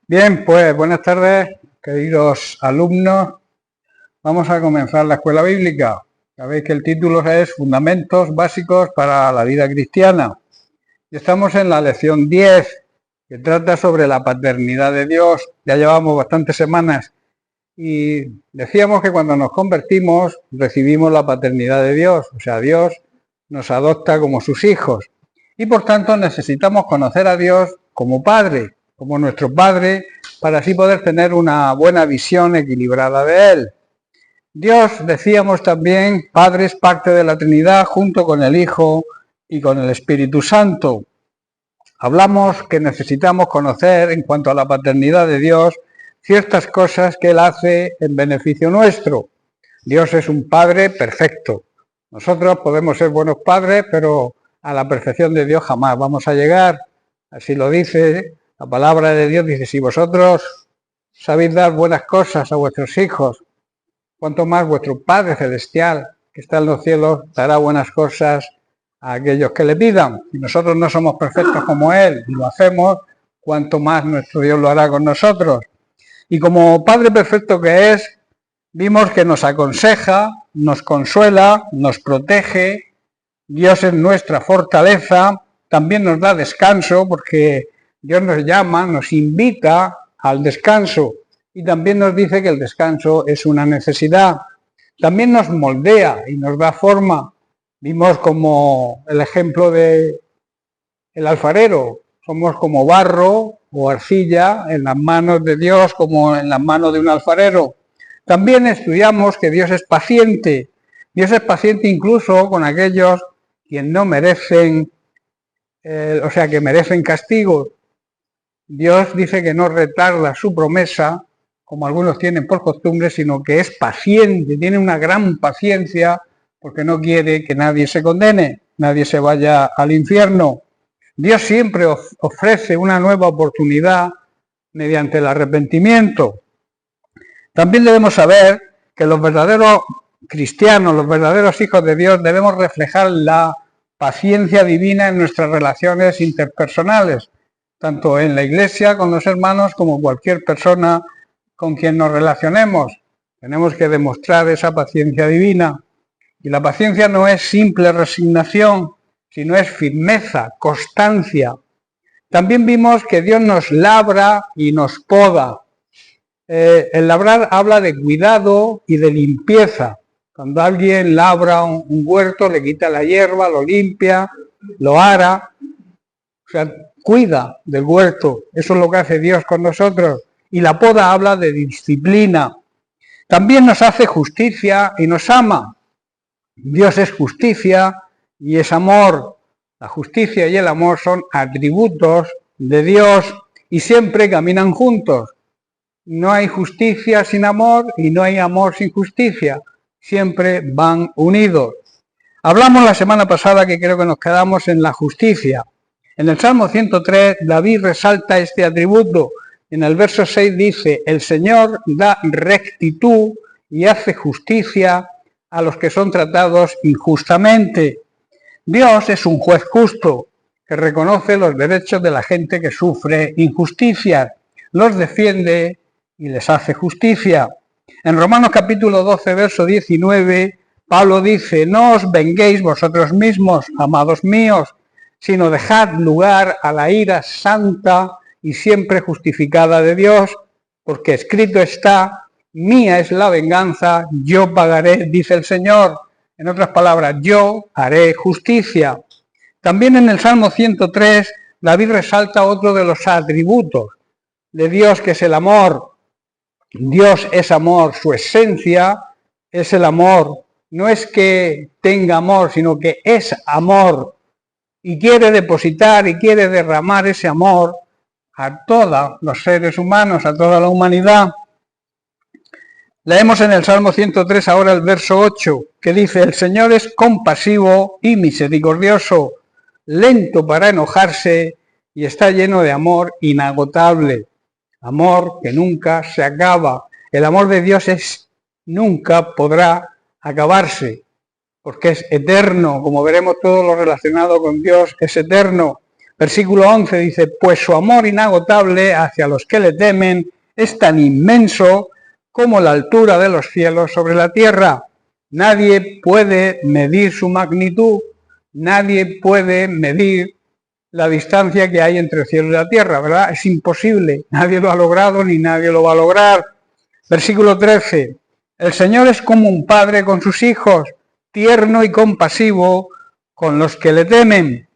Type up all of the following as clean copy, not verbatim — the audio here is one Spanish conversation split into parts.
Bien, pues buenas tardes, queridos alumnos. Vamos a comenzar la escuela bíblica. Sabéis que el título es Fundamentos básicos para la vida cristiana. Y estamos en la lección 10, que trata sobre la paternidad de Dios. Ya llevamos bastantes semanas y decíamos que cuando nos convertimos recibimos la paternidad de Dios. O sea, Dios nos adopta como sus hijos. Y por tanto necesitamos conocer a Dios como Padre, como nuestro Padre, para así poder tener una buena visión equilibrada de Él. Dios, decíamos también, Padre es parte de la Trinidad junto con el Hijo y con el Espíritu Santo. Hablamos que necesitamos conocer, en cuanto a la paternidad de Dios, ciertas cosas que Él hace en beneficio nuestro. Dios es un Padre perfecto. Nosotros podemos ser buenos padres, pero a la perfección de Dios jamás vamos a llegar. Así lo dice la palabra de Dios, dice, si vosotros sabéis dar buenas cosas a vuestros hijos, cuanto más vuestro Padre Celestial, que está en los cielos, dará buenas cosas a aquellos que le pidan. Si nosotros no somos perfectos como Él y lo hacemos, cuanto más nuestro Dios lo hará con nosotros. Y como Padre perfecto que es, vimos que nos aconseja, nos consuela, nos protege. Dios es nuestra fortaleza, también nos da descanso porque Dios nos llama, nos invita al descanso y también nos dice que el descanso es una necesidad. También nos moldea y nos da forma. Vimos como el ejemplo de el alfarero, somos como barro o arcilla en las manos de Dios como en las manos de un alfarero. También estudiamos que Dios es paciente. Dios es paciente incluso con aquellos quien no merecen, que merecen castigo. Dios dice que no retarda su promesa, como algunos tienen por costumbre, sino que es paciente, tiene una gran paciencia porque no quiere que nadie se condene, nadie se vaya al infierno. Dios siempre ofrece una nueva oportunidad mediante el arrepentimiento. También debemos saber que los verdaderos cristianos, los verdaderos hijos de Dios, debemos reflejar la paciencia divina en nuestras relaciones interpersonales, tanto en la iglesia, con los hermanos, como cualquier persona con quien nos relacionemos. Tenemos que demostrar esa paciencia divina. Y la paciencia no es simple resignación, sino es firmeza, constancia. También vimos que Dios nos labra y nos poda. El labrar habla de cuidado y de limpieza. Cuando alguien labra un huerto, le quita la hierba, lo limpia, lo ara, o sea, cuida del huerto. Eso es lo que hace Dios con nosotros. Y la poda habla de disciplina. También nos hace justicia y nos ama. Dios es justicia y es amor. La justicia y el amor son atributos de Dios y siempre caminan juntos. No hay justicia sin amor y no hay amor sin justicia. Siempre van unidos. Hablamos la semana pasada que creo que nos quedamos en la justicia. En el Salmo 103, David resalta este atributo. En el verso 6 dice, el Señor da rectitud y hace justicia a los que son tratados injustamente. Dios es un juez justo que reconoce los derechos de la gente que sufre injusticias, los defiende y les hace justicia. En Romanos capítulo 12, verso 19, Pablo dice, no os venguéis vosotros mismos, amados míos, sino dejad lugar a la ira santa y siempre justificada de Dios, porque escrito está, mía es la venganza, yo pagaré, dice el Señor. En otras palabras, yo haré justicia. También en el Salmo 103, David resalta otro de los atributos de Dios, que es el amor. Dios es amor, su esencia es el amor. No es que tenga amor, sino que es amor. Y quiere depositar y quiere derramar ese amor a todos los seres humanos, a toda la humanidad. Leemos en el Salmo 103 ahora el verso 8, que dice, el Señor es compasivo y misericordioso, lento para enojarse y está lleno de amor inagotable. Amor que nunca se acaba. El amor de Dios nunca podrá acabarse, porque es eterno. Como veremos, todo lo relacionado con Dios es eterno. Versículo 11 dice, pues su amor inagotable hacia los que le temen es tan inmenso como la altura de los cielos sobre la tierra. Nadie puede medir su magnitud, nadie puede medir la distancia que hay entre el cielo y la tierra, ¿verdad? Es imposible, nadie lo ha logrado ni nadie lo va a lograr. Versículo 13, el Señor es como un padre con sus hijos, tierno y compasivo con los que le temen.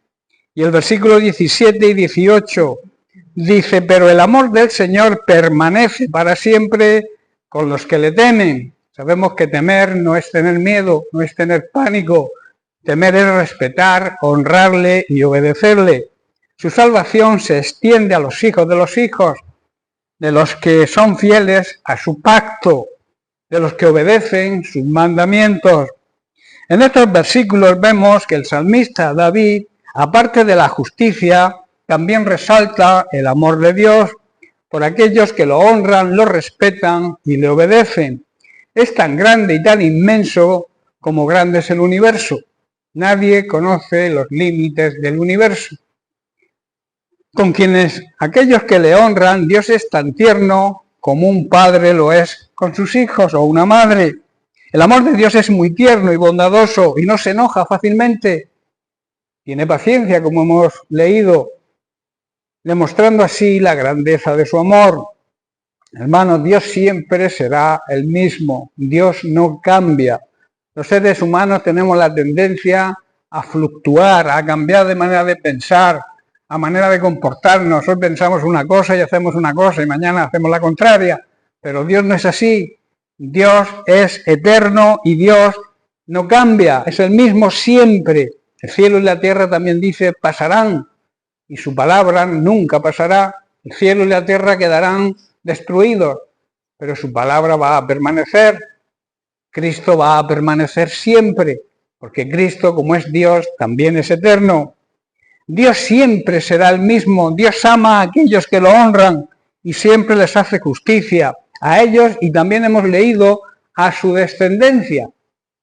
Y el versículo 17 y 18 dice, pero el amor del Señor permanece para siempre con los que le temen. Sabemos que temer no es tener miedo, no es tener pánico. Temer es respetar, honrarle y obedecerle. Su salvación se extiende a los hijos, de los que son fieles a su pacto, de los que obedecen sus mandamientos. En estos versículos vemos que el salmista David, aparte de la justicia, también resalta el amor de Dios por aquellos que lo honran, lo respetan y le obedecen. Es tan grande y tan inmenso como grande es el universo. Nadie conoce los límites del universo. Con aquellos que le honran, Dios es tan tierno como un padre lo es con sus hijos o una madre. El amor de Dios es muy tierno y bondadoso y no se enoja fácilmente. Tiene paciencia, como hemos leído, demostrando así la grandeza de su amor. Hermanos, Dios siempre será el mismo. Dios no cambia. Los seres humanos tenemos la tendencia a fluctuar, a cambiar de manera de pensar, a manera de comportarnos. Hoy pensamos una cosa y hacemos una cosa y mañana hacemos la contraria. Pero Dios no es así. Dios es eterno y Dios no cambia. Es el mismo siempre. El cielo y la tierra, también dice, pasarán. Y su palabra nunca pasará. El cielo y la tierra quedarán destruidos. Pero su palabra va a permanecer. Cristo va a permanecer siempre. Porque Cristo, como es Dios, también es eterno. Dios siempre será el mismo. Dios ama a aquellos que lo honran y siempre les hace justicia a ellos, y también hemos leído a su descendencia,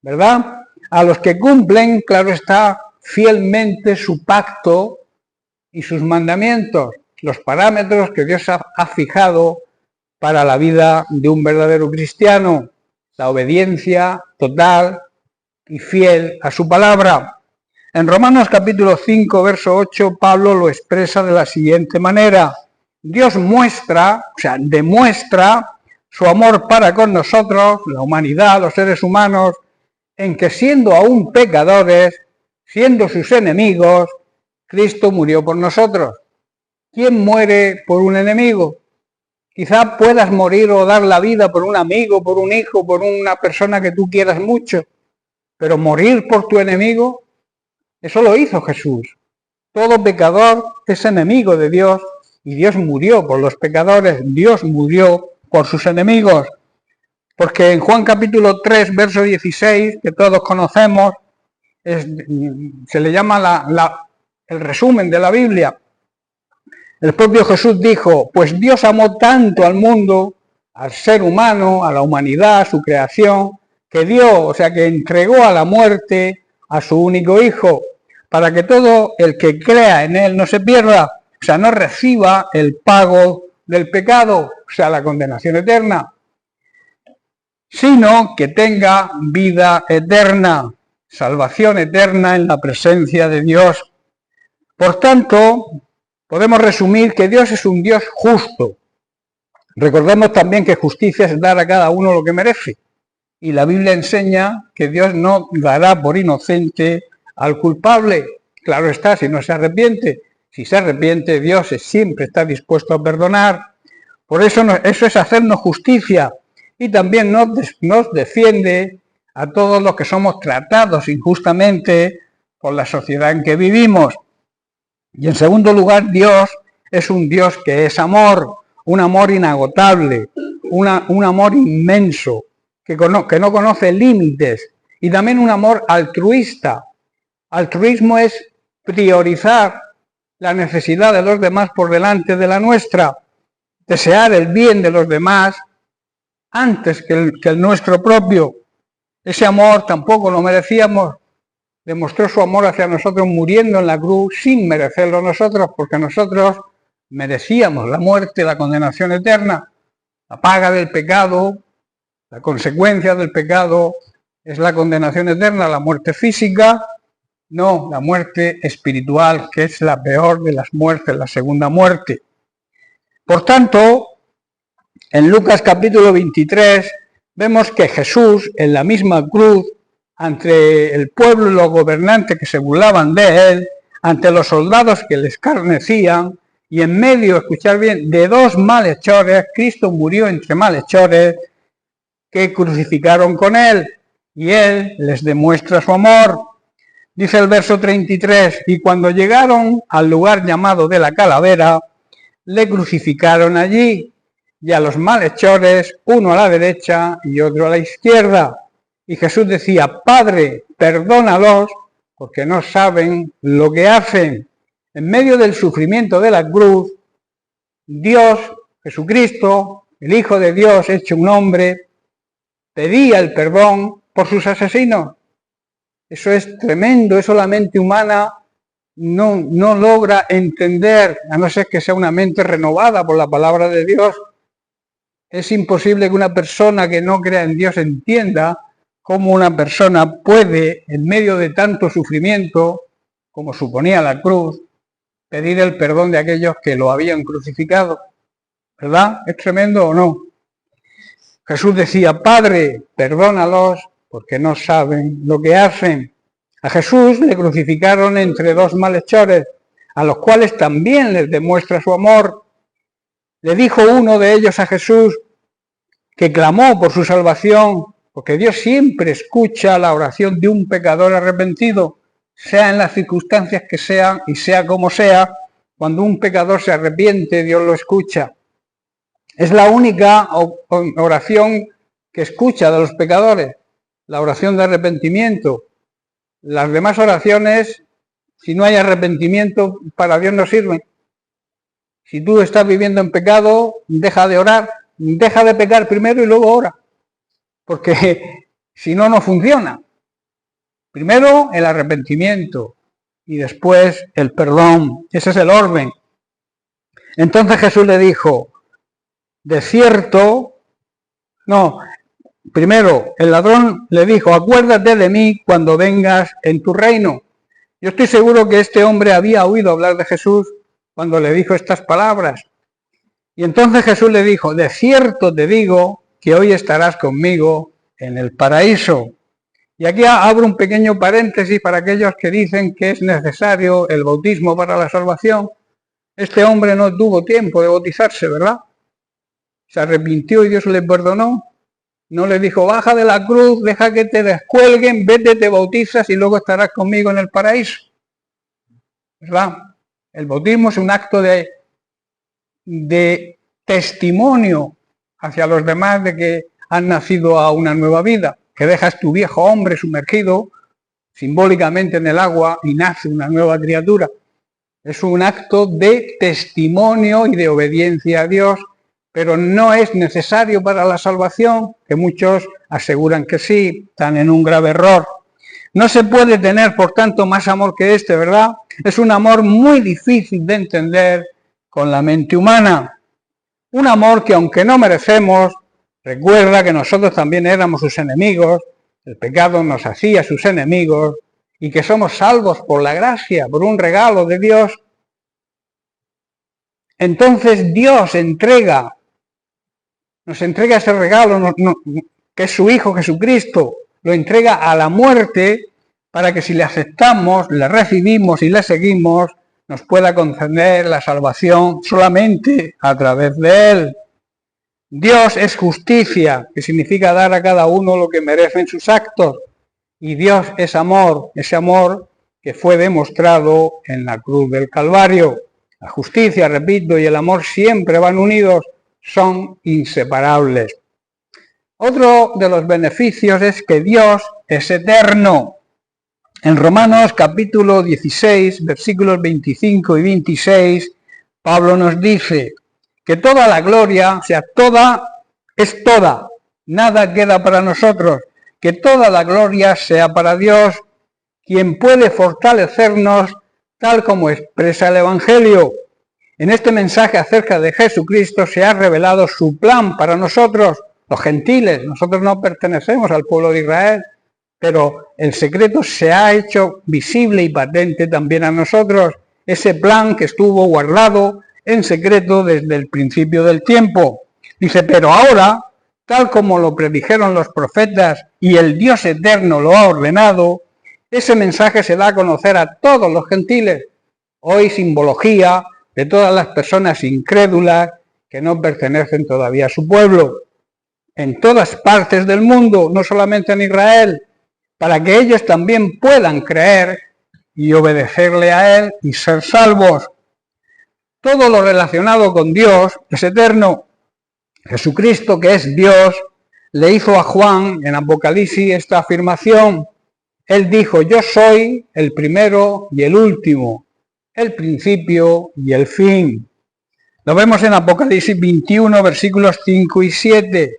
¿verdad? A los que cumplen, claro está, fielmente su pacto y sus mandamientos, los parámetros que Dios ha fijado para la vida de un verdadero cristiano, la obediencia total y fiel a su palabra. En Romanos capítulo 5, verso 8, Pablo lo expresa de la siguiente manera: Dios demuestra su amor para con nosotros, la humanidad, los seres humanos, en que siendo aún pecadores, siendo sus enemigos, Cristo murió por nosotros. ¿Quién muere por un enemigo? Quizá puedas morir o dar la vida por un amigo, por un hijo, por una persona que tú quieras mucho, pero morir por tu enemigo, eso lo hizo Jesús. Todo pecador es enemigo de Dios y Dios murió por los pecadores, Dios murió por sus enemigos. Porque en Juan capítulo 3, verso 16, que todos conocemos, se le llama el resumen de la Biblia. El propio Jesús dijo, pues Dios amó tanto al mundo, al ser humano, a la humanidad, a su creación, que dio, que entregó a la muerte a su único Hijo, para que todo el que crea en Él no se pierda, no reciba el pago del pecado, la condenación eterna, sino que tenga vida eterna, salvación eterna en la presencia de Dios. Por tanto, podemos resumir que Dios es un Dios justo. Recordemos también que justicia es dar a cada uno lo que merece. Y la Biblia enseña que Dios no dará por inocente al culpable. Claro está, si no se arrepiente. Si se arrepiente, Dios siempre está dispuesto a perdonar. Por eso eso es hacernos justicia. Y también nos defiende a todos los que somos tratados injustamente por la sociedad en que vivimos. Y en segundo lugar, Dios es un Dios que es amor, un amor inagotable, un amor inmenso, que no conoce límites, y también un amor altruista. Altruismo es priorizar la necesidad de los demás por delante de la nuestra, desear el bien de los demás antes que el nuestro propio. Ese amor tampoco lo merecíamos, demostró su amor hacia nosotros muriendo en la cruz sin merecerlo nosotros, porque nosotros merecíamos la muerte, la condenación eterna, la paga del pecado, la consecuencia del pecado es la condenación eterna, la muerte física, no, la muerte espiritual, que es la peor de las muertes, la segunda muerte. Por tanto, en Lucas capítulo 23, vemos que Jesús, en la misma cruz, ante el pueblo y los gobernantes que se burlaban de él, ante los soldados que le escarnecían, y en medio, escuchar bien, de dos malhechores, Cristo murió entre malhechores que crucificaron con él, y él les demuestra su amor. Dice el verso 33, y cuando llegaron al lugar llamado de la Calavera, le crucificaron allí, y a los malhechores, uno a la derecha y otro a la izquierda. Y Jesús decía, Padre, perdónalos, porque no saben lo que hacen. En medio del sufrimiento de la cruz, Dios, Jesucristo, el Hijo de Dios hecho un hombre, pedía el perdón por sus asesinos. Eso es tremendo, eso la mente humana no logra entender, a no ser que sea una mente renovada por la palabra de Dios. Es imposible que una persona que no crea en Dios entienda cómo una persona puede, en medio de tanto sufrimiento, como suponía la cruz, pedir el perdón de aquellos que lo habían crucificado. ¿Verdad? ¿Es tremendo o no? Jesús decía, Padre, perdónalos, porque no saben lo que hacen. A Jesús le crucificaron entre dos malhechores, a los cuales también les demuestra su amor. Le dijo uno de ellos a Jesús, que clamó por su salvación, porque Dios siempre escucha la oración de un pecador arrepentido, sea en las circunstancias que sean y sea como sea, cuando un pecador se arrepiente, Dios lo escucha. Es la única oración que escucha de los pecadores, la oración de arrepentimiento. Las demás oraciones, si no hay arrepentimiento, para Dios no sirven. Si tú estás viviendo en pecado, deja de orar, deja de pecar primero y luego ora, porque si no, no funciona. Primero el arrepentimiento y después el perdón. Ese es el orden. Entonces Jesús le dijo, de cierto, primero el ladrón le dijo, acuérdate de mí cuando vengas en tu reino. Yo estoy seguro que este hombre había oído hablar de Jesús cuando le dijo estas palabras. Y entonces Jesús le dijo, de cierto te digo que hoy estarás conmigo en el paraíso. Y aquí abro un pequeño paréntesis para aquellos que dicen que es necesario el bautismo para la salvación. Este hombre no tuvo tiempo de bautizarse, ¿verdad? Se arrepintió y Dios le perdonó. No le dijo, baja de la cruz, deja que te descuelguen, vete, te bautizas y luego estarás conmigo en el paraíso. ¿Verdad? El bautismo es un acto de testimonio hacia los demás de que han nacido a una nueva vida, que dejas tu viejo hombre sumergido simbólicamente en el agua y nace una nueva criatura. Es un acto de testimonio y de obediencia a Dios, pero no es necesario para la salvación, que muchos aseguran que sí, están en un grave error. No se puede tener, por tanto, más amor que este, ¿verdad? Es un amor muy difícil de entender con la mente humana. Un amor que, aunque no merecemos, recuerda que nosotros también éramos sus enemigos, el pecado nos hacía sus enemigos, y que somos salvos por la gracia, por un regalo de Dios. Entonces Dios nos entrega ese regalo, que es su Hijo Jesucristo, lo entrega a la muerte para que si le aceptamos, le recibimos y le seguimos, nos pueda conceder la salvación solamente a través de Él. Dios es justicia, que significa dar a cada uno lo que merecen sus actos. Y Dios es amor, ese amor que fue demostrado en la cruz del Calvario. La justicia, repito, y el amor siempre van unidos, son inseparables. Otro de los beneficios es que Dios es eterno. En Romanos capítulo 16, versículos 25 y 26, Pablo nos dice que toda la gloria, o sea, toda es toda, nada queda para nosotros, que toda la gloria sea para Dios, quien puede fortalecernos tal como expresa el Evangelio. En este mensaje acerca de Jesucristo se ha revelado su plan para nosotros, los gentiles. Nosotros no pertenecemos al pueblo de Israel, pero el secreto se ha hecho visible y patente también a nosotros. Ese plan que estuvo guardado en secreto desde el principio del tiempo. Dice, pero ahora, tal como lo predijeron los profetas y el Dios eterno lo ha ordenado, ese mensaje se da a conocer a todos los gentiles. Hoy simbología de todas las personas incrédulas que no pertenecen todavía a su pueblo. En todas partes del mundo, no solamente en Israel, para que ellos también puedan creer y obedecerle a Él y ser salvos. Todo lo relacionado con Dios es eterno. Jesucristo, que es Dios, le hizo a Juan en Apocalipsis esta afirmación. Él dijo, yo soy el primero y el último, el principio y el fin. Lo vemos en Apocalipsis 21, versículos 5 y 7.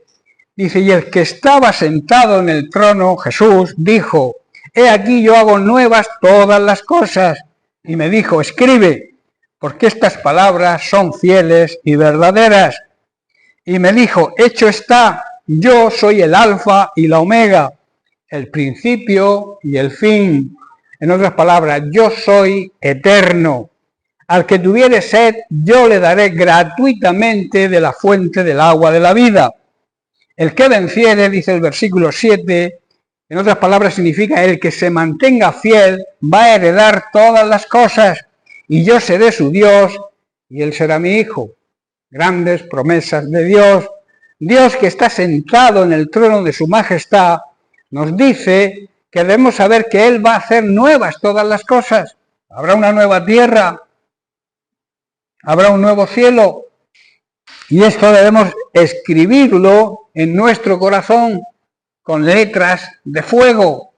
Dice, y el que estaba sentado en el trono, Jesús, dijo, he aquí yo hago nuevas todas las cosas. Y me dijo, escribe, porque estas palabras son fieles y verdaderas. Y me dijo, hecho está, yo soy el alfa y la omega, el principio y el fin. En otras palabras, yo soy eterno. Al que tuviere sed, yo le daré gratuitamente de la fuente del agua de la vida. El que venciere, dice el versículo 7, en otras palabras significa el que se mantenga fiel va a heredar todas las cosas y yo seré su Dios y él será mi hijo. Grandes promesas de Dios. Dios que está sentado en el trono de su majestad nos dice que debemos saber que Él va a hacer nuevas todas las cosas. Habrá una nueva tierra, habrá un nuevo cielo. Y esto debemos escribirlo en nuestro corazón con letras de fuego.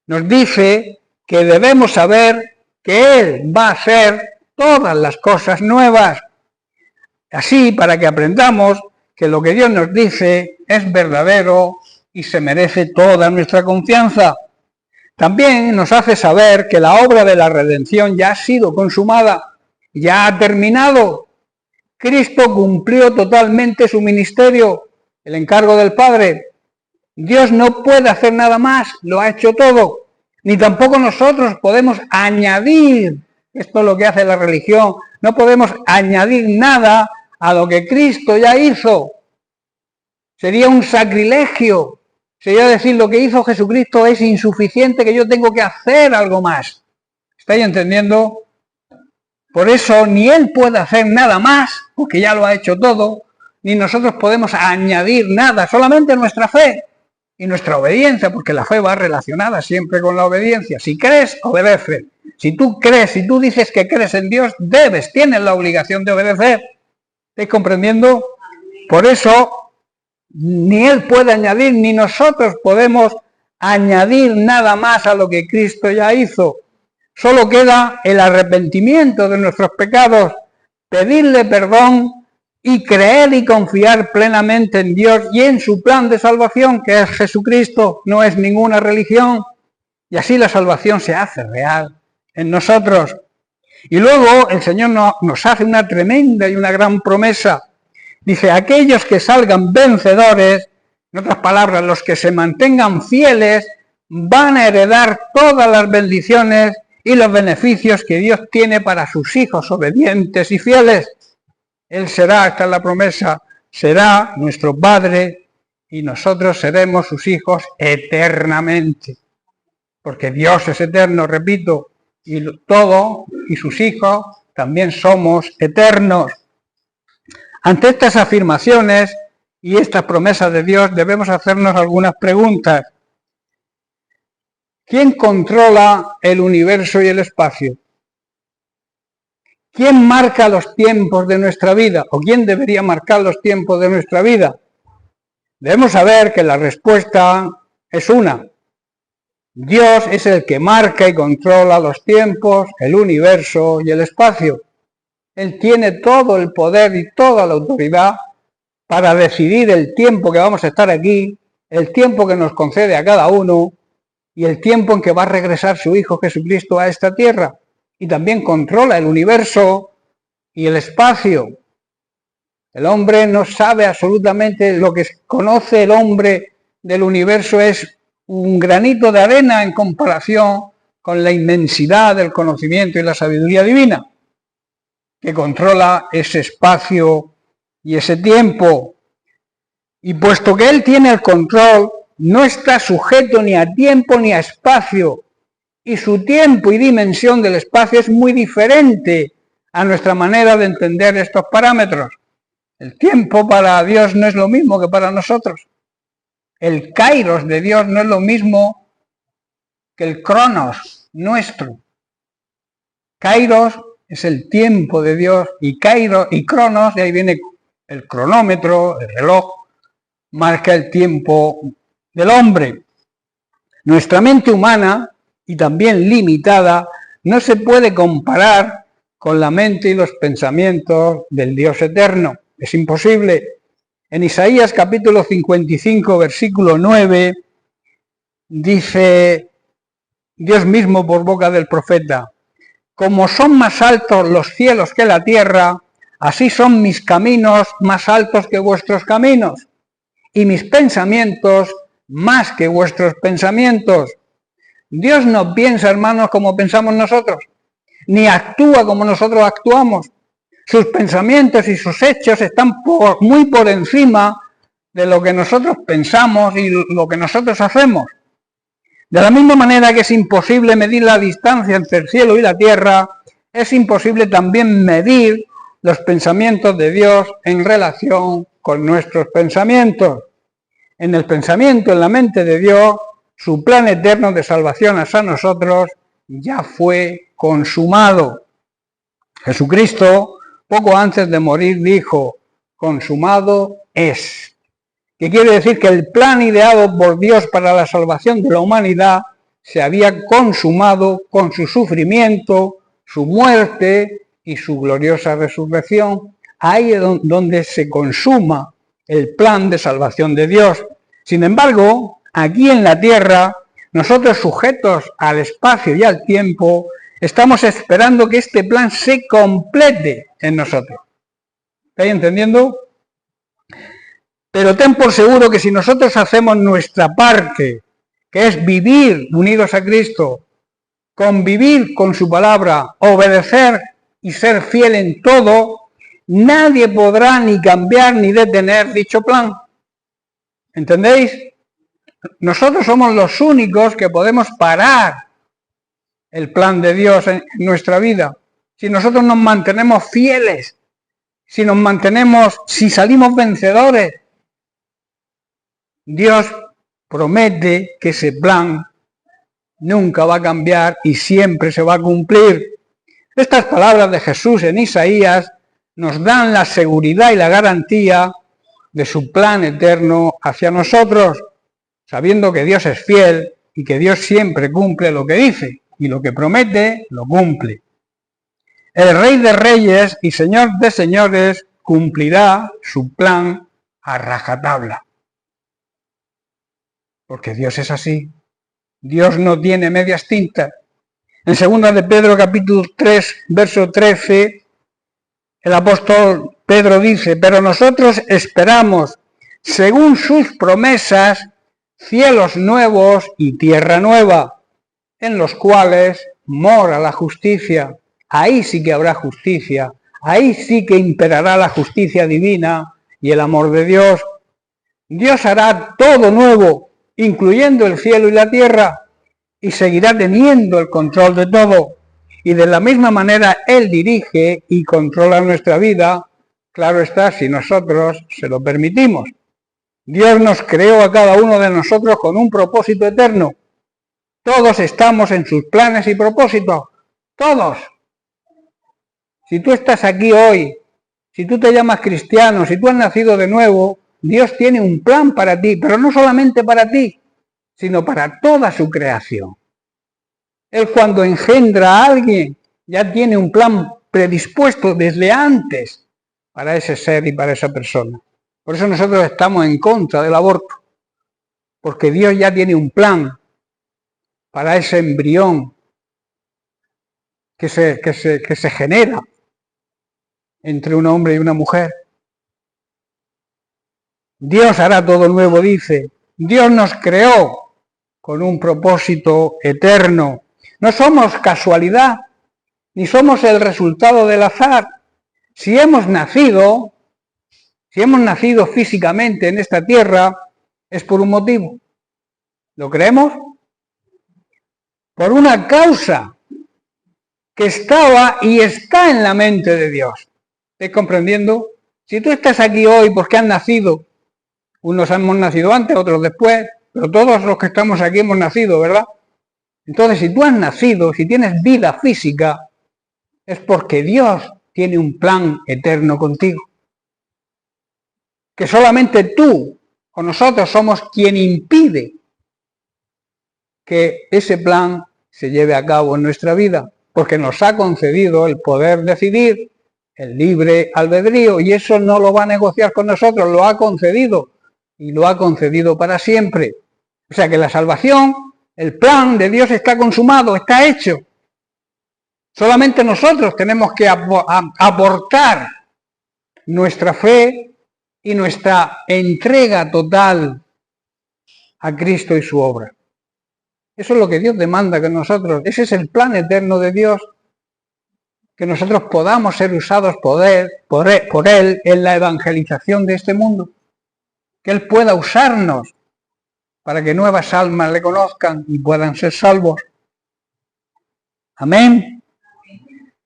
Nos dice que debemos saber que Él va a hacer todas las cosas nuevas. Así, para que aprendamos que lo que Dios nos dice es verdadero y se merece toda nuestra confianza. También nos hace saber que la obra de la redención ya ha sido consumada, ya ha terminado. Cristo cumplió totalmente su ministerio, el encargo del Padre. Dios no puede hacer nada más, lo ha hecho todo. Ni tampoco nosotros podemos añadir, esto es lo que hace la religión, no podemos añadir nada a lo que Cristo ya hizo. Sería un sacrilegio, sería decir lo que hizo Jesucristo es insuficiente, que yo tengo que hacer algo más. ¿Estáis entendiendo? Por eso ni Él puede hacer nada más, porque ya lo ha hecho todo, ni nosotros podemos añadir nada, solamente nuestra fe y nuestra obediencia, porque la fe va relacionada siempre con la obediencia. Si crees, obedece. Si tú crees, si tú dices que crees en Dios, tienes la obligación de obedecer. ¿Estáis comprendiendo? Por eso, ni Él puede añadir, ni nosotros podemos añadir nada más a lo que Cristo ya hizo. Solo queda el arrepentimiento de nuestros pecados, pedirle perdón y creer y confiar plenamente en Dios y en su plan de salvación, que es Jesucristo, no es ninguna religión. Y así la salvación se hace real en nosotros. Y luego el Señor nos hace una tremenda y una gran promesa. Dice, aquellos que salgan vencedores, en otras palabras, los que se mantengan fieles, van a heredar todas las bendiciones y los beneficios que Dios tiene para sus hijos obedientes y fieles. Él será, esta es la promesa, será nuestro Padre y nosotros seremos sus hijos eternamente. Porque Dios es eterno, repito, y todo, y sus hijos también somos eternos. Ante estas afirmaciones y estas promesas de Dios debemos hacernos algunas preguntas. ¿Quién controla el universo y el espacio? ¿Quién marca los tiempos de nuestra vida? ¿O quién debería marcar los tiempos de nuestra vida? Debemos saber que la respuesta es una. Dios es el que marca y controla los tiempos, el universo y el espacio. Él tiene todo el poder y toda la autoridad para decidir el tiempo que vamos a estar aquí, el tiempo que nos concede a cada uno, y el tiempo en que va a regresar su Hijo Jesucristo a esta tierra. Y también controla el universo y el espacio. El hombre no sabe absolutamente, lo que conoce el hombre del universo es un granito de arena en comparación con la inmensidad del conocimiento y la sabiduría divina, que controla ese espacio y ese tiempo. Y puesto que Él tiene el control, no está sujeto ni a tiempo ni a espacio, y su tiempo y dimensión del espacio es muy diferente a nuestra manera de entender estos parámetros. El tiempo para Dios no es lo mismo que para nosotros. El kairos de Dios no es lo mismo que el cronos nuestro. Kairos es el tiempo de Dios y kairos y cronos, de ahí viene el cronómetro, el reloj, marca el tiempo del hombre. Nuestra mente humana, y también limitada, no se puede comparar con la mente y los pensamientos del Dios eterno. Es imposible. En Isaías capítulo 55, versículo 9, dice Dios mismo por boca del profeta: como son más altos los cielos que la tierra, así son mis caminos más altos que vuestros caminos, y mis pensamientos más que vuestros pensamientos. Dios no piensa, hermanos, como pensamos nosotros, ni actúa como nosotros actuamos. Sus pensamientos y sus hechos están muy por encima de lo que nosotros pensamos y lo que nosotros hacemos. De la misma manera que es imposible medir la distancia entre el cielo y la tierra, es imposible también medir los pensamientos de Dios en relación con nuestros pensamientos. En el pensamiento, en la mente de Dios, su plan eterno de salvación hacia nosotros ya fue consumado. Jesucristo, poco antes de morir, dijo: consumado es. Que quiere decir que el plan ideado por Dios para la salvación de la humanidad se había consumado con su sufrimiento, su muerte y su gloriosa resurrección. Ahí es donde se consuma el plan de salvación de Dios. Sin embargo, aquí en la tierra, nosotros, sujetos al espacio y al tiempo, estamos esperando que este plan se complete en nosotros. ¿Estáis entendiendo? Pero ten por seguro que si nosotros hacemos nuestra parte, que es vivir unidos a Cristo, convivir con su palabra, obedecer y ser fiel en todo, nadie podrá ni cambiar ni detener dicho plan. ¿Entendéis? Nosotros somos los únicos que podemos parar el plan de Dios en nuestra vida. Si nosotros nos mantenemos fieles, si salimos vencedores, Dios promete que ese plan nunca va a cambiar y siempre se va a cumplir. Estas palabras de Jesús en Isaías nos dan la seguridad y la garantía de su plan eterno hacia nosotros, sabiendo que Dios es fiel y que Dios siempre cumple lo que dice, y lo que promete lo cumple. El Rey de Reyes y Señor de Señores cumplirá su plan a rajatabla. Porque Dios es así. Dios no tiene medias tintas. En 2 de Pedro capítulo 3, verso 13, el apóstol Pedro dice: pero nosotros esperamos, según sus promesas, cielos nuevos y tierra nueva, en los cuales mora la justicia. Ahí sí que habrá justicia, ahí sí que imperará la justicia divina y el amor de Dios. Dios hará todo nuevo, incluyendo el cielo y la tierra, y seguirá teniendo el control de todo. Y de la misma manera Él dirige y controla nuestra vida, claro está, si nosotros se lo permitimos. Dios nos creó a cada uno de nosotros con un propósito eterno. Todos estamos en sus planes y propósitos. Todos. Si tú estás aquí hoy, si tú te llamas cristiano, si tú has nacido de nuevo, Dios tiene un plan para ti, pero no solamente para ti, sino para toda su creación. Él, cuando engendra a alguien, ya tiene un plan predispuesto desde antes para ese ser y para esa persona. Por eso nosotros estamos en contra del aborto, porque Dios ya tiene un plan para ese embrión que se genera entre un hombre y una mujer. Dios hará todo nuevo, dice. Dios nos creó con un propósito eterno. No somos casualidad, ni somos el resultado del azar. Si hemos nacido físicamente en esta tierra, es por un motivo. ¿Lo creemos? Por una causa que estaba y está en la mente de Dios. ¿Estás comprendiendo? Si tú estás aquí hoy porque has nacido, unos hemos nacido antes, otros después, pero todos los que estamos aquí hemos nacido, ¿verdad? Entonces, si tú has nacido, si tienes vida física, es porque Dios tiene un plan eterno contigo. Que solamente tú o nosotros somos quien impide que ese plan se lleve a cabo en nuestra vida, porque nos ha concedido el poder decidir, el libre albedrío, y eso no lo va a negociar con nosotros, lo ha concedido, y lo ha concedido para siempre. O sea que la salvación, el plan de Dios está consumado, está hecho. Solamente nosotros tenemos que aportar nuestra fe y nuestra entrega total a Cristo y su obra. Eso es lo que Dios demanda que nosotros, ese es el plan eterno de Dios, que nosotros podamos ser usados por Él en la evangelización de este mundo, que Él pueda usarnos para que nuevas almas le conozcan y puedan ser salvos. Amén.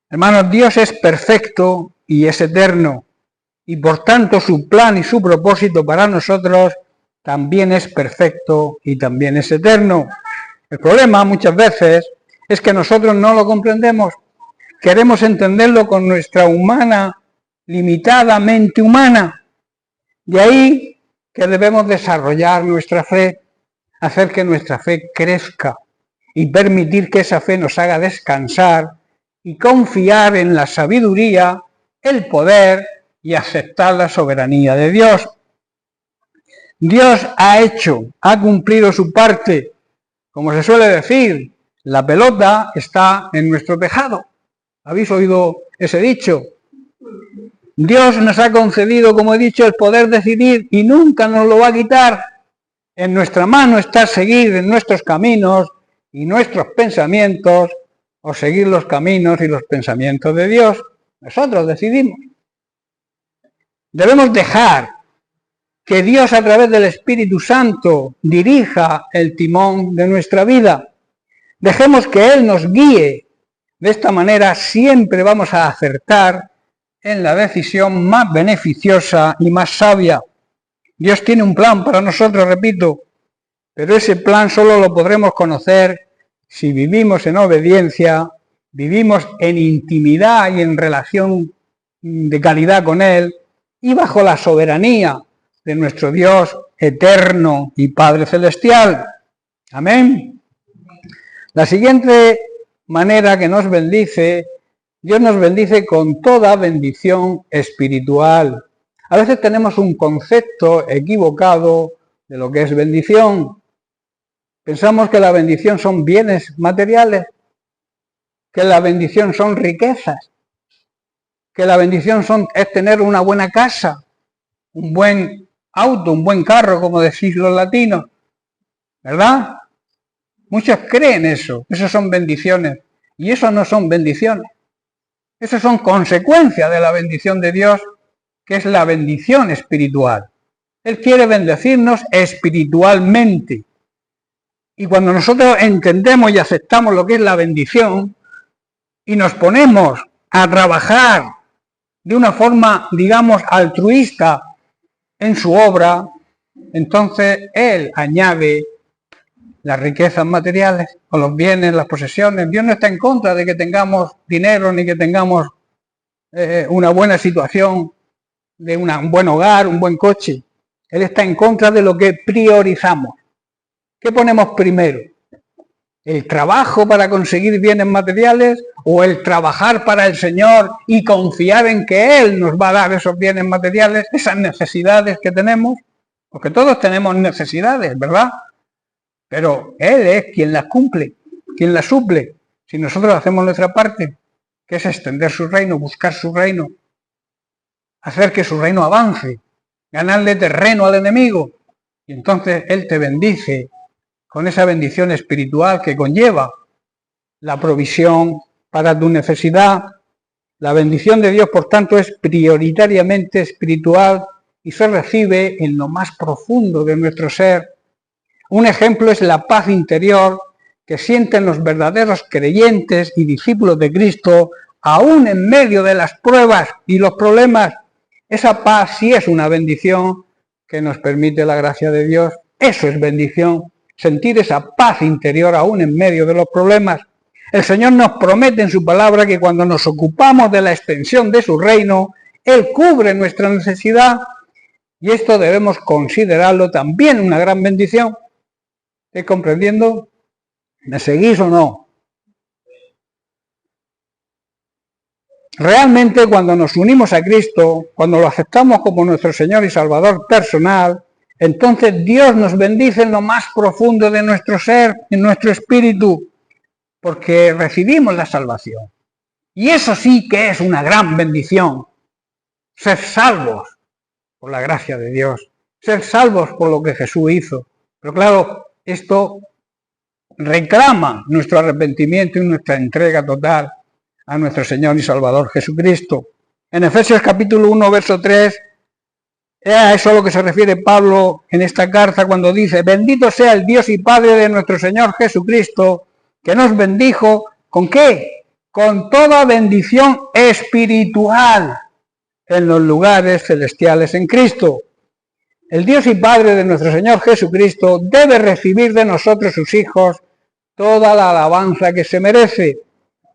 Hermanos, Dios es perfecto y es eterno, y por tanto su plan y su propósito para nosotros también es perfecto y también es eterno. El problema muchas veces es que nosotros no lo comprendemos, queremos entenderlo con nuestra limitada mente humana. De ahí que debemos desarrollar nuestra fe, hacer que nuestra fe crezca y permitir que esa fe nos haga descansar y confiar en la sabiduría, el poder y aceptar la soberanía de Dios. Dios ha cumplido su parte. Como se suele decir, la pelota está en nuestro tejado. ¿Habéis oído ese dicho? Dios nos ha concedido, como he dicho, el poder decidir y nunca nos lo va a quitar. En nuestra mano está seguir en nuestros caminos y nuestros pensamientos, o seguir los caminos y los pensamientos de Dios. Nosotros decidimos. Debemos dejar que Dios a través del Espíritu Santo dirija el timón de nuestra vida. Dejemos que Él nos guíe. De esta manera siempre vamos a acertar en la decisión más beneficiosa y más sabia. Dios tiene un plan para nosotros, repito, pero ese plan solo lo podremos conocer si vivimos en obediencia, vivimos en intimidad y en relación de calidad con Él y bajo la soberanía de nuestro Dios eterno y Padre Celestial. Amén. La siguiente manera que nos bendice, Dios nos bendice con toda bendición espiritual. A veces tenemos un concepto equivocado de lo que es bendición. Pensamos que la bendición son bienes materiales, que la bendición son riquezas, que la bendición es tener una buena casa, un buen auto, un buen carro, como decís los latinos, ¿verdad? Muchos creen eso son bendiciones, y eso no son bendiciones. Eso son consecuencias de la bendición de Dios, que es la bendición espiritual. Él quiere bendecirnos espiritualmente. Y cuando nosotros entendemos y aceptamos lo que es la bendición y nos ponemos a trabajar de una forma, digamos, altruista en su obra, entonces Él añade las riquezas materiales o los bienes, las posesiones. Dios no está en contra de que tengamos dinero ni que tengamos una buena situación, de un buen hogar, un buen coche. Él está en contra de lo que priorizamos. ¿Qué ponemos primero? ¿El trabajo para conseguir bienes materiales o el trabajar para el Señor y confiar en que Él nos va a dar esos bienes materiales, esas necesidades que tenemos? Porque todos tenemos necesidades, ¿verdad? pero Él es quien las cumple, quien las suple. Si nosotros hacemos nuestra parte, que es extender su reino, buscar su reino, hacer que su reino avance, ganarle terreno al enemigo, y entonces Él te bendice con esa bendición espiritual que conlleva la provisión para tu necesidad. La bendición de Dios, por tanto, es prioritariamente espiritual y se recibe en lo más profundo de nuestro ser. Un ejemplo es la paz interior que sienten los verdaderos creyentes y discípulos de Cristo, aún en medio de las pruebas y los problemas. Esa paz sí es una bendición que nos permite la gracia de Dios. Eso es bendición, sentir esa paz interior aún en medio de los problemas. El Señor nos promete en su palabra que cuando nos ocupamos de la extensión de su reino, Él cubre nuestra necesidad, y esto debemos considerarlo también una gran bendición. ¿Estáis comprendiendo? ¿Me seguís o no? Realmente cuando nos unimos a Cristo, cuando lo aceptamos como nuestro Señor y Salvador personal, entonces Dios nos bendice en lo más profundo de nuestro ser, en nuestro espíritu, porque recibimos la salvación. Y eso sí que es una gran bendición, ser salvos por la gracia de Dios, ser salvos por lo que Jesús hizo. Pero claro, esto reclama nuestro arrepentimiento y nuestra entrega total a nuestro Señor y Salvador Jesucristo. En Efesios capítulo 1, verso 3, es a eso a lo que se refiere Pablo en esta carta cuando dice: bendito sea el Dios y Padre de nuestro Señor Jesucristo, que nos bendijo, ¿con qué? Con toda bendición espiritual en los lugares celestiales en Cristo. El Dios y Padre de nuestro Señor Jesucristo debe recibir de nosotros, sus hijos, toda la alabanza que se merece,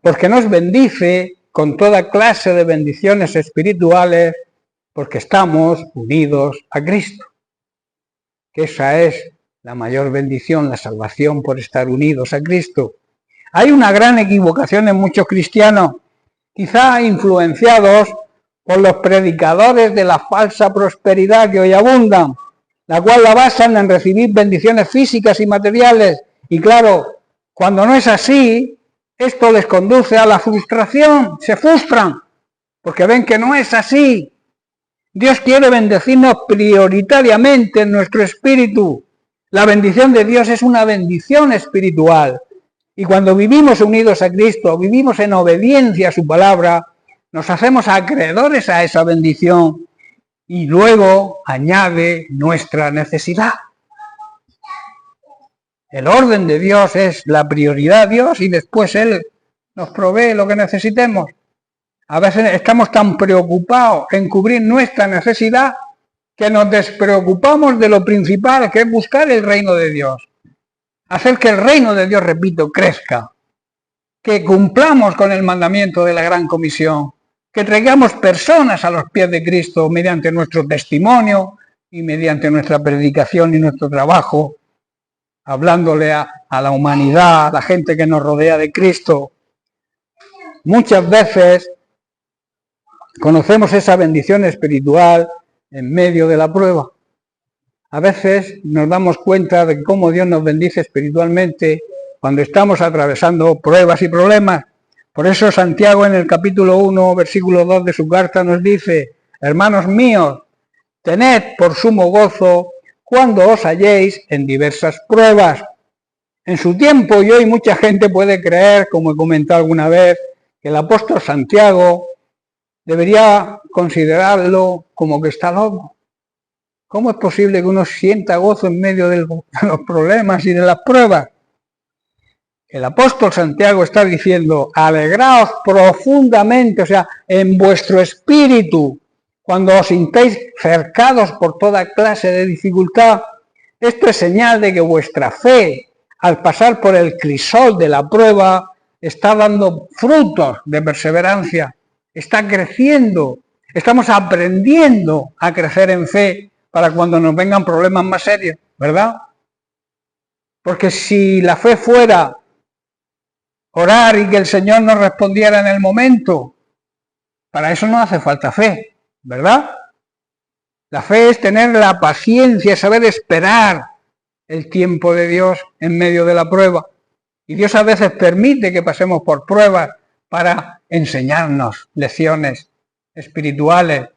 porque nos bendice con toda clase de bendiciones espirituales, porque estamos unidos a Cristo. Que esa es la mayor bendición, la salvación por estar unidos a Cristo. Hay una gran equivocación en muchos cristianos, quizá influenciados por los predicadores de la falsa prosperidad que hoy abundan, la cual la basan en recibir bendiciones físicas y materiales. Y claro, cuando no es así, esto les conduce a la frustración, se frustran, porque ven que no es así. Dios quiere bendecirnos prioritariamente en nuestro espíritu. La bendición de Dios es una bendición espiritual. Y cuando vivimos unidos a Cristo, vivimos en obediencia a su palabra, nos hacemos acreedores a esa bendición y luego añade nuestra necesidad. El orden de Dios es la prioridad de Dios y después Él nos provee lo que necesitemos. A veces estamos tan preocupados en cubrir nuestra necesidad que nos despreocupamos de lo principal, que es buscar el reino de Dios. Hacer que el reino de Dios, repito, crezca. Que cumplamos con el mandamiento de la gran comisión. Que traigamos personas a los pies de Cristo mediante nuestro testimonio y mediante nuestra predicación y nuestro trabajo, hablándole a la humanidad, a la gente que nos rodea de Cristo. Muchas veces conocemos esa bendición espiritual en medio de la prueba. A veces nos damos cuenta de cómo Dios nos bendice espiritualmente cuando estamos atravesando pruebas y problemas. Por eso Santiago en el capítulo 1, versículo 2 de su carta nos dice: hermanos míos, tened por sumo gozo cuando os halléis en diversas pruebas. En su tiempo y hoy mucha gente puede creer, como he comentado alguna vez, que el apóstol Santiago debería considerarlo como que está loco. ¿Cómo es posible que uno sienta gozo en medio de los problemas y de las pruebas? El apóstol Santiago está diciendo: alegraos profundamente, o sea, en vuestro espíritu, cuando os sintáis cercados por toda clase de dificultad. Esto es señal de que vuestra fe, al pasar por el crisol de la prueba, está dando frutos de perseverancia, está creciendo, estamos aprendiendo a crecer en fe para cuando nos vengan problemas más serios, ¿verdad? Porque si la fe fuera orar y que el Señor nos respondiera en el momento, para eso no hace falta fe, ¿verdad? La fe es tener la paciencia, saber esperar el tiempo de Dios en medio de la prueba. Y Dios a veces permite que pasemos por pruebas para enseñarnos lecciones espirituales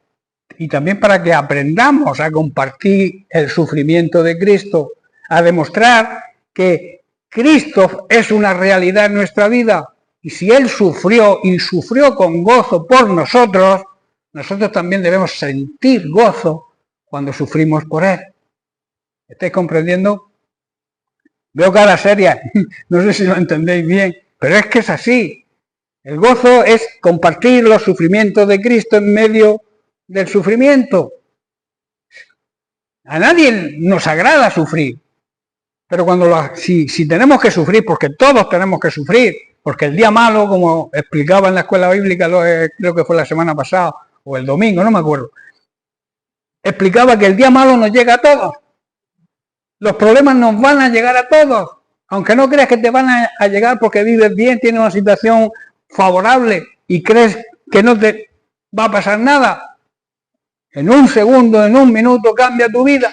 y también para que aprendamos a compartir el sufrimiento de Cristo, a demostrar que Cristo es una realidad en nuestra vida. Y si Él sufrió y sufrió con gozo por nosotros, nosotros también debemos sentir gozo cuando sufrimos por Él. ¿Estáis comprendiendo? Veo cara seria, no sé si lo entendéis bien, pero es que es así. El gozo es compartir los sufrimientos de Cristo en medio del sufrimiento. A nadie nos agrada sufrir, pero si tenemos que sufrir, porque todos tenemos que sufrir, porque el día malo, como explicaba en la escuela bíblica, creo que fue la semana pasada, o el domingo, no me acuerdo, explicaba que el día malo nos llega a todos. Los problemas nos van a llegar a todos, aunque no creas que te van a llegar porque vives bien, tienes una situación favorable y crees que no te va a pasar nada. En un segundo, en un minuto cambia tu vida.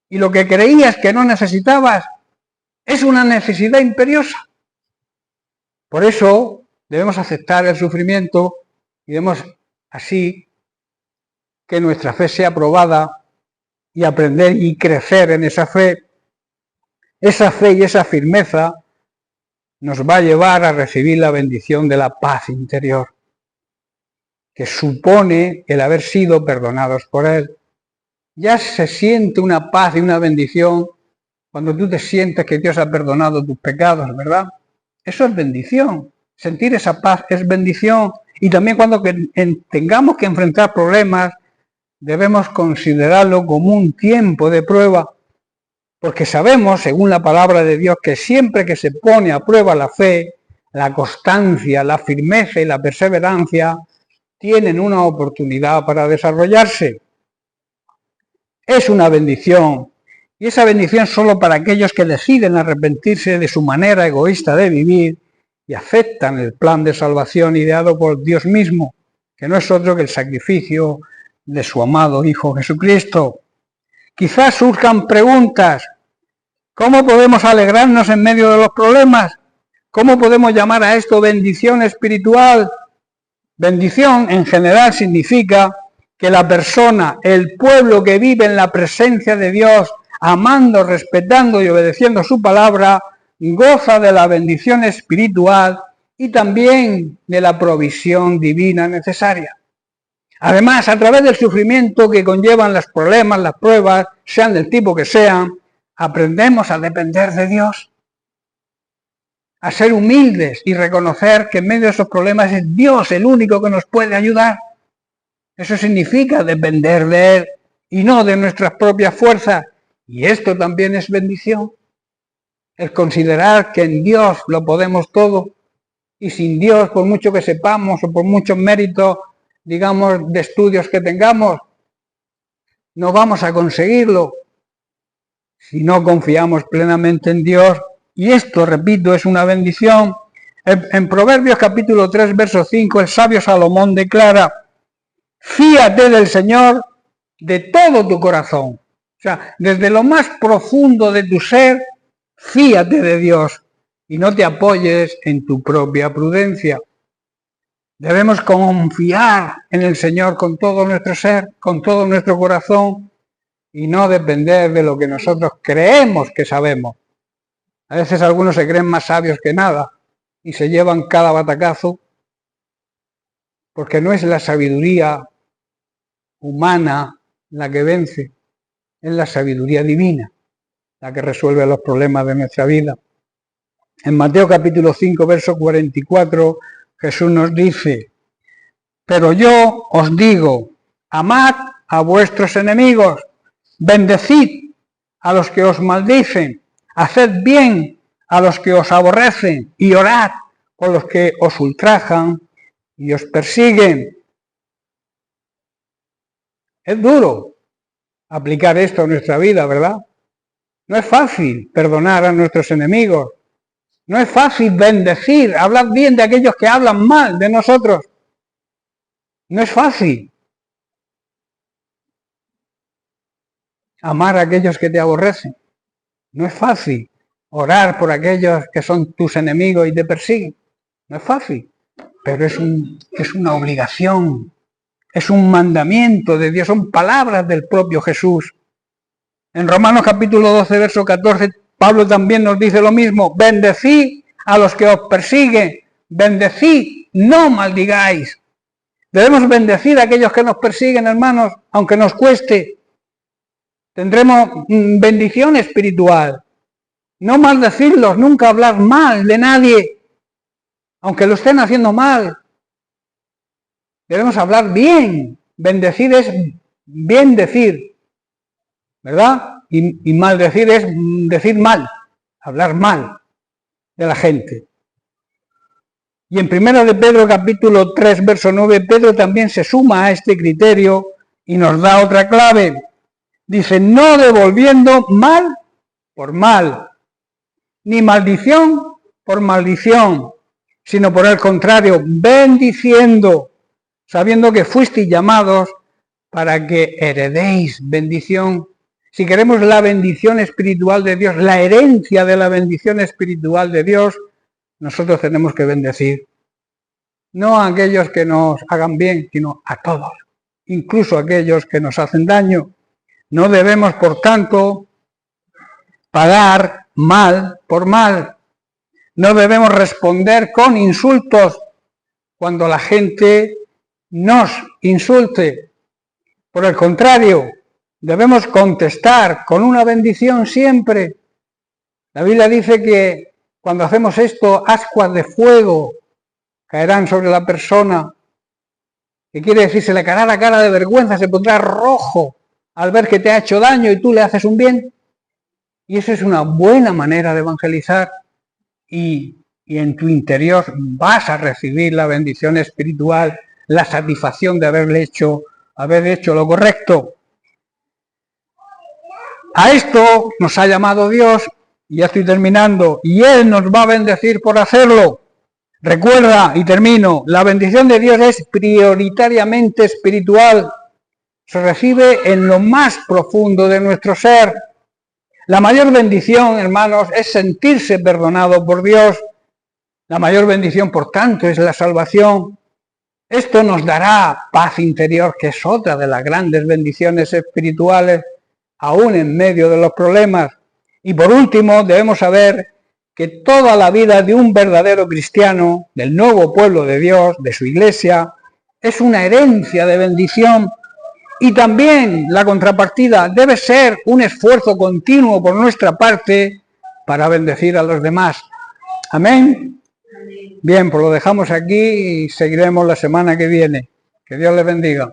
Y lo que creías que no necesitabas es una necesidad imperiosa. Por eso debemos aceptar el sufrimiento y debemos así que nuestra fe sea probada y aprender y crecer en esa fe. Esa fe y esa firmeza nos va a llevar a recibir la bendición de la paz interior, que supone el haber sido perdonados por Él. Ya se siente una paz y una bendición cuando tú te sientes que Dios ha perdonado tus pecados, ¿verdad? Eso es bendición. Sentir esa paz es bendición. Y también cuando tengamos que enfrentar problemas, debemos considerarlo como un tiempo de prueba, porque sabemos, según la palabra de Dios, que siempre que se pone a prueba la fe, la constancia, la firmeza y la perseverancia, tienen una oportunidad para desarrollarse. Es una bendición, y esa bendición solo para aquellos que deciden arrepentirse de su manera egoísta de vivir y aceptan el plan de salvación ideado por Dios mismo, que no es otro que el sacrificio de su amado Hijo Jesucristo. Quizás surjan preguntas. ¿Cómo podemos alegrarnos en medio de los problemas? ¿Cómo podemos llamar a esto bendición espiritual? Bendición en general significa que la persona, el pueblo que vive en la presencia de Dios, amando, respetando y obedeciendo su palabra, goza de la bendición espiritual y también de la provisión divina necesaria. Además, a través del sufrimiento que conllevan los problemas, las pruebas, sean del tipo que sean, aprendemos a depender de Dios, a ser humildes y reconocer que en medio de esos problemas es Dios el único que nos puede ayudar. Eso significa depender de Él y no de nuestras propias fuerzas. Y esto también es bendición. El considerar que en Dios lo podemos todo y sin Dios, por mucho que sepamos o por muchos méritos, digamos, de estudios que tengamos, no vamos a conseguirlo si no confiamos plenamente en Dios. Y esto, repito, es una bendición. En Proverbios capítulo 3, verso 5, el sabio Salomón declara: fíate del Señor de todo tu corazón. O sea, desde lo más profundo de tu ser, fíate de Dios y no te apoyes en tu propia prudencia. Debemos confiar en el Señor con todo nuestro ser, con todo nuestro corazón y no depender de lo que nosotros creemos que sabemos. A veces algunos se creen más sabios que nada y se llevan cada batacazo porque no es la sabiduría humana la que vence, es la sabiduría divina la que resuelve los problemas de nuestra vida. En Mateo capítulo 5, verso 44, Jesús nos dice: pero yo os digo, amad a vuestros enemigos, bendecid a los que os maldicen, haced bien a los que os aborrecen y orad por los que os ultrajan y os persiguen. Es duro aplicar esto a nuestra vida, ¿verdad? No es fácil perdonar a nuestros enemigos. No es fácil bendecir, hablar bien de aquellos que hablan mal de nosotros. No es fácil. amar a aquellos que te aborrecen. No es fácil orar por aquellos que son tus enemigos y te persiguen. No es fácil, pero es una obligación, es un mandamiento de Dios, son palabras del propio Jesús. En Romanos capítulo 12, verso 14, Pablo también nos dice lo mismo: bendecid a los que os persiguen, bendecid, no maldigáis. Debemos bendecir a aquellos que nos persiguen, hermanos, aunque nos cueste. Tendremos bendición espiritual. No maldecirlos, nunca hablar mal de nadie, aunque lo estén haciendo mal. Debemos hablar bien. Bendecir es bien decir, ¿verdad? Y maldecir es decir mal, hablar mal de la gente. Y en 1 de Pedro capítulo 3, verso 9, Pedro también se suma a este criterio y nos da otra clave. Dice: no devolviendo mal por mal, ni maldición por maldición, sino por el contrario, bendiciendo, sabiendo que fuisteis llamados para que heredéis bendición. Si queremos la bendición espiritual de Dios, la herencia de la bendición espiritual de Dios, nosotros tenemos que bendecir. No a aquellos que nos hagan bien, sino a todos, incluso a aquellos que nos hacen daño. No debemos, por tanto, pagar mal por mal. No debemos responder con insultos cuando la gente nos insulte. Por el contrario, debemos contestar con una bendición siempre. La Biblia dice que cuando hacemos esto, ascuas de fuego caerán sobre la persona. ¿Qué quiere decir? Se le caerá la cara de vergüenza, se pondrá rojo al ver que te ha hecho daño y tú le haces un bien. Y eso es una buena manera de evangelizar. Y en tu interior vas a recibir la bendición espiritual, la satisfacción de haber hecho lo correcto. A esto nos ha llamado Dios, y ya estoy terminando, y Él nos va a bendecir por hacerlo. Recuerda, y termino, la bendición de Dios es prioritariamente espiritual. Se recibe en lo más profundo de nuestro ser. La mayor bendición, hermanos, es sentirse perdonado por Dios. La mayor bendición, por tanto, es la salvación. Esto nos dará paz interior, que es otra de las grandes bendiciones espirituales, aún en medio de los problemas. Y por último, debemos saber que toda la vida de un verdadero cristiano, del nuevo pueblo de Dios, de su iglesia, es una herencia de bendición. Y también la contrapartida debe ser un esfuerzo continuo por nuestra parte para bendecir a los demás. Amén. Bien, pues lo dejamos aquí y seguiremos la semana que viene. Que Dios les bendiga.